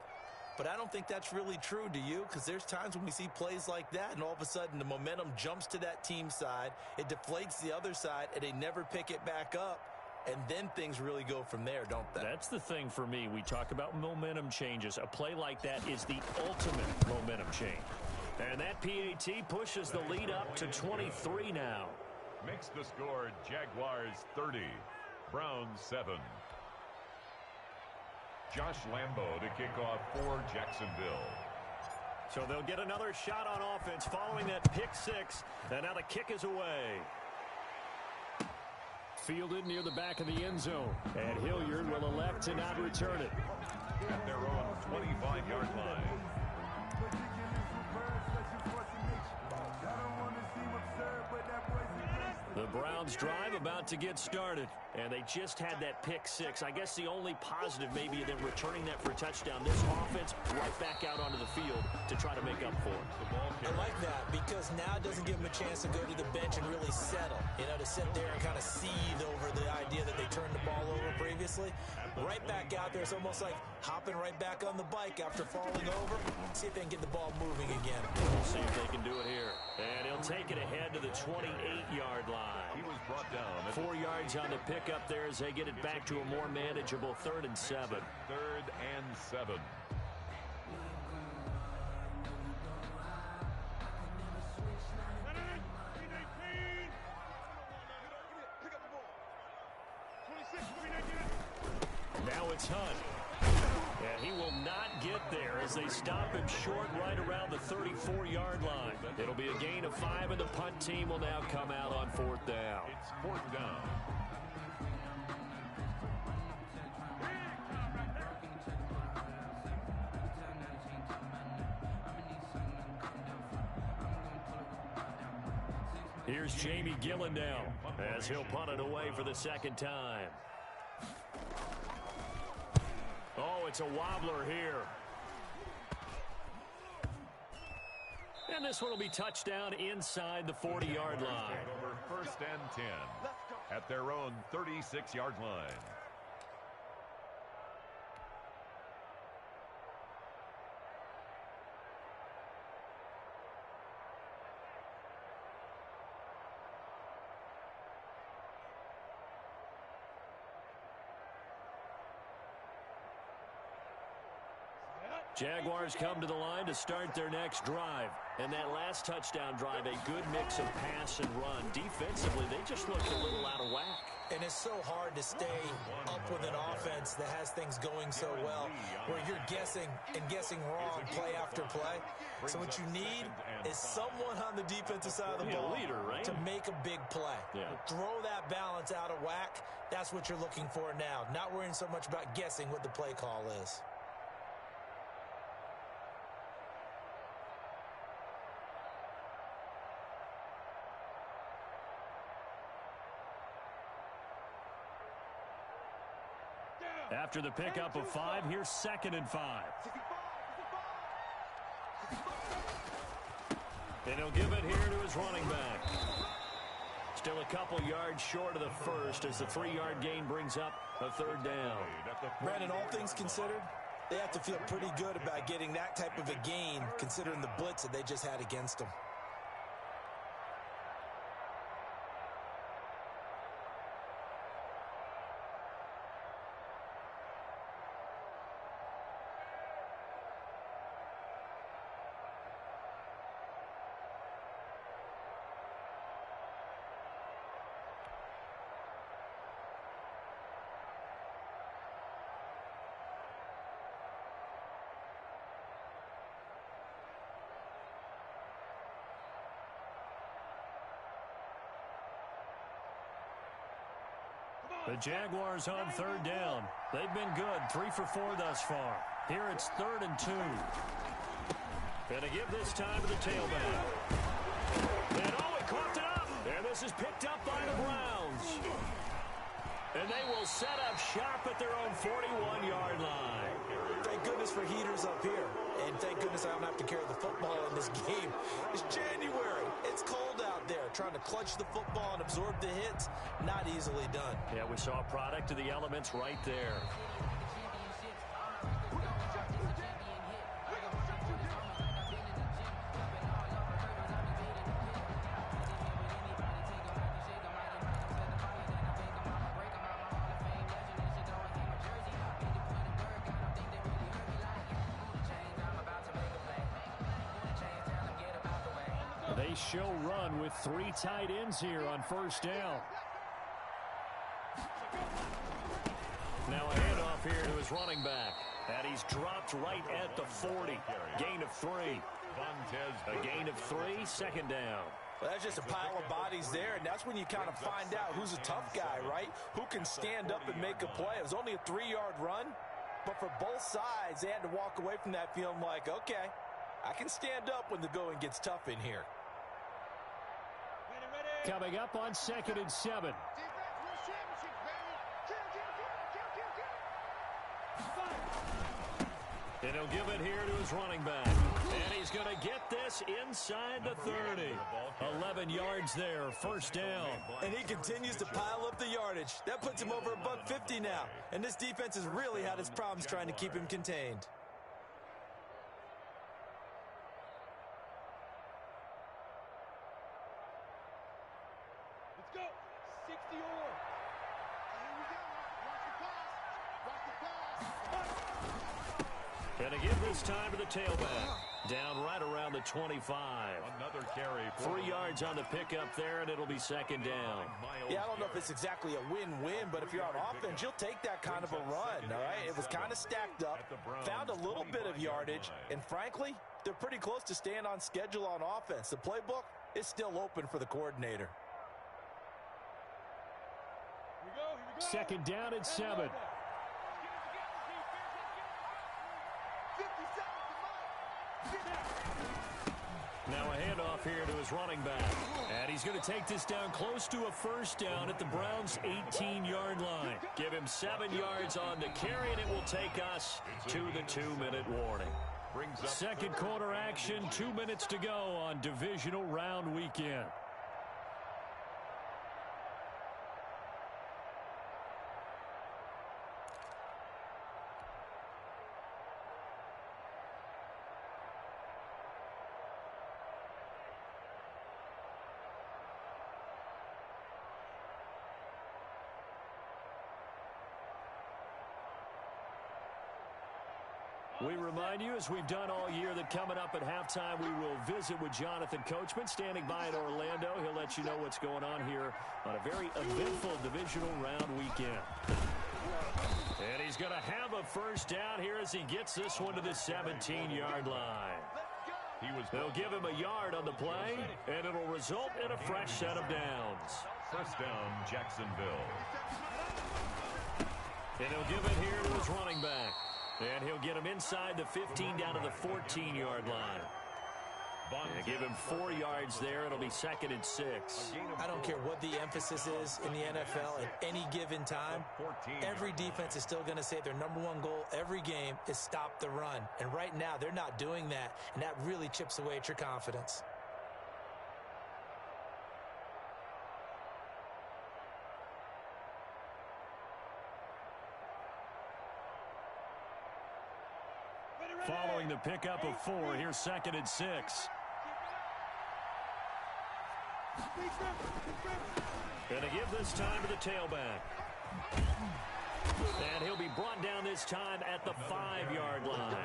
But I don't think that's really true, do you? Because there's times when we see plays like that, and all of a sudden the momentum jumps to that team side, it deflates the other side, and they never pick it back up. And then things really go from there, don't they? That's the thing for me. We talk about momentum changes. A play like that is the ultimate momentum change. And that PAT pushes the lead up to 23 now. Makes the score Jaguars 30, Browns 7. Josh Lambo to kick off for Jacksonville. So they'll get another shot on offense following that pick six. And now the kick is away. Fielded near the back of the end zone. And Hilliard will elect to not return it. At their own 25-yard line. The Browns drive about to get started, and they just had that pick six. I guess the only positive maybe them returning that for a touchdown. This offense right back out onto the field to try to make up for it. I like that because now it doesn't give them a chance to go to the bench and really settle. You know, to sit there and kind of seethe over the idea that they turned the ball over previously. Right back out there, it's almost like hopping right back on the bike after falling over. See if they can get the ball moving again. We'll see if they can do it here. And he'll take it ahead to the 28-yard line. He was brought down. 4 yards on the pickup there as they get it back to a more manageable 3rd and 7. 3rd and 7. Now it's Hunt. And he will not get there as they stop him short right around the 34-yard line. It'll be a gain of 5, and the punt team will now come out on 4th down. It's 4th down. Here's Jamie Gillen now as he'll punt it away for the 2nd time. Oh, it's a wobbler here. And this one will be touchdown inside the 40-yard line. Over 1st and 10 at their own 36-yard line. Jaguars come to the line to start their next drive. And that last touchdown drive, a good mix of pass and run. Defensively, they just looked a little out of whack. And it's so hard to stay up with an offense that has things going so well, where you're guessing and guessing wrong play after play. So what you need is someone on the defensive side of the ball to make a big play. Throw that balance out of whack. That's what you're looking for now. Not worrying so much about guessing what the play call is. After the pickup of 5, here's 2nd and 5. And he'll give it here to his running back. Still a couple yards short of the first as the 3-yard gain brings up a 3rd down. Brandon, all things considered, they have to feel pretty good about getting that type of a gain considering the blitz that they just had against them. The Jaguars on 3rd down. They've been good, 3 for 4 thus far. Here it's 3rd and 2. And to give this time to the tailback. And he coughed it up. And this is picked up by the Browns. And they will set up shop at their own 41-yard line. Thank goodness for heaters up here. And thank goodness I don't have to carry the football in this game. It's January. It's cold out there. Trying to clutch the football and absorb the hits, not easily done. Yeah, we saw a product of the elements right there. They show run with 3 tight ends here on 1st down. Now a handoff here to his running back. And he's dropped right at the 40. Gain of 3. A gain of 3, 2nd down. Well, that's just a pile of bodies there, and that's when you kind of find out who's a tough guy, right? Who can stand up and make a play. It was only a 3-yard run, but for both sides, they had to walk away from that feeling like, okay, I can stand up when the going gets tough in here. Coming up on 2nd and 7. And he'll give it here to his running back. And he's going to get this inside the 30. 11 yards there, 1st down. And he continues to pile up the yardage. That puts him over above 50 now. And this defense has really had its problems trying to keep him contained. Let's go. 60 or. Here we go. Watch the pass. Watch the pass. And to give this time to the tailback. Down right around the 25. Another carry. 3 yards on the pickup there, and it'll be 2nd down. Yeah, I don't know if it's exactly a win-win, but if you're on offense, you'll take that kind of a run, all right? It was kind of stacked up, found a little bit of yardage, and frankly, they're pretty close to staying on schedule on offense. The playbook is still open for the coordinator. Here we go. 2nd down and 7. Now a handoff here to his running back. And he's going to take this down close to a 1st down at the Browns' 18-yard line. Give him 7 yards on the carry, and it will take us to the 2-minute warning. brings up Second quarter action, 2 minutes to go on divisional round weekend. We remind you, as we've done all year, that coming up at halftime, we will visit with Jonathan Coachman, standing by in Orlando. He'll let you know what's going on here on a very eventful divisional round weekend. And he's going to have a first down here as he gets this one to the 17-yard line. They'll give him a yard on the play, and it'll result in a fresh set of downs. First down, Jacksonville. And he'll give it here to his running back. And he'll get him inside the 15 down to the 14-yard line. And give him 4 yards there. It'll be 2nd and 6. I don't care what the emphasis is in the NFL at any given time. Every defense is still going to say their number one goal every game is stop the run. And right now, they're not doing that, and that really chips away at your confidence. Following the pickup of 4, here's 2nd and 6. And to give this time to the tailback. And he'll be brought down this time at the 5-yard line.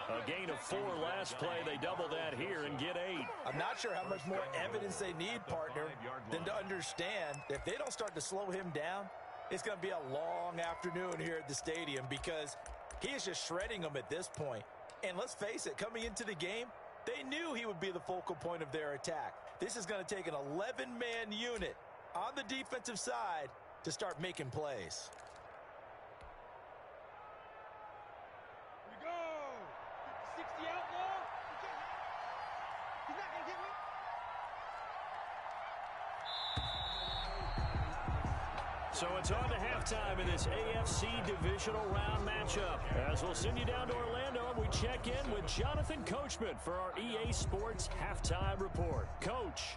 A gain of 4 last play. They double that here and get 8. I'm not sure how much more evidence they need, partner, than to understand that if they don't start to slow him down, it's going to be a long afternoon here at the stadium, because he is just shredding them at this point. And let's face it, coming into the game, they knew he would be the focal point of their attack. This is going to take an 11-man unit on the defensive side to start making plays. Here we go. 60 outlaw. He's not going to get me. So it's on to halftime in this AFC divisional round matchup, as we'll send you down to Orlando and we check in with Jonathan Coachman for our EA Sports Halftime Report. Coach.